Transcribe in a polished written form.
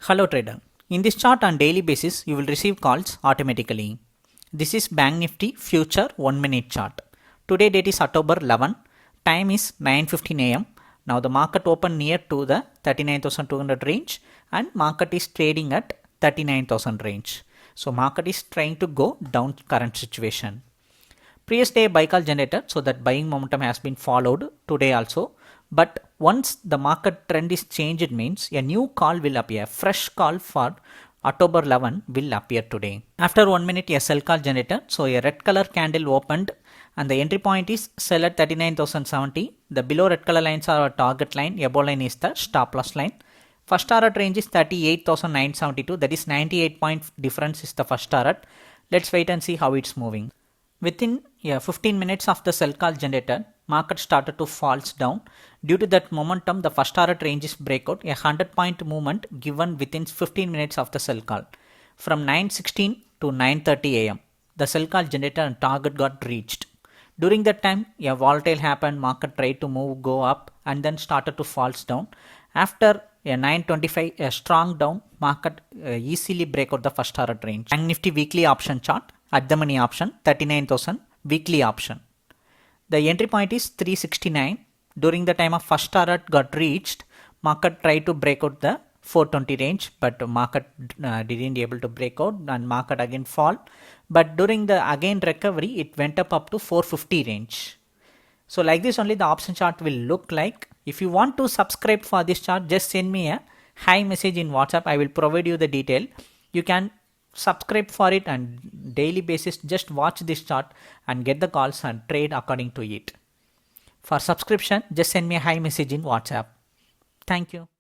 Hello trader. In this chart on daily basis, you will receive calls automatically. This is Bank Nifty future 1 minute chart. Today date is October 11. Time is 9:15 am. Now the market opened near to the 39,200 range and market is trading at 39,000 range. So market is trying to go down current situation. Previous day buy call generated, so that buying momentum has been followed today also. But once the market trend is changed, means a new call will appear. Fresh call for October 11 will appear today. After 1 minute, a sell call generated. So a red color candle opened and the entry point is sell at 39,070. The below red color lines are our target line. Above line is the stop loss line. First target range is 38,972. That is 98 point difference is the first target. Let's wait and see how it's moving. Within 15 minutes of the sell call generated, market started to falls down. Due to that momentum, the first target range is breakout, a 100-point movement given within 15 minutes of the sell call. From 9:16 to 9:30 am, the sell call generated and target got reached. During that time, a volatile happened, market tried to move, go up and then started to falls down. After a 9:25, a strong down, market easily break out the first target range. Bank Nifty weekly option chart, at the money option 39,000 weekly option. The entry point is 369. During the time of first target got reached, market tried to break out the 420 range, but market didn't able to break out and market again fall. But during the again recovery, it went up to 450 range. So like this only the option chart will look like. If you want to subscribe for this chart, just send me a hi message in WhatsApp. I will provide you the detail. You can subscribe for it and daily basis just watch this chart and get the calls and trade according to it. For subscription, just send me a hi message in WhatsApp. Thank you.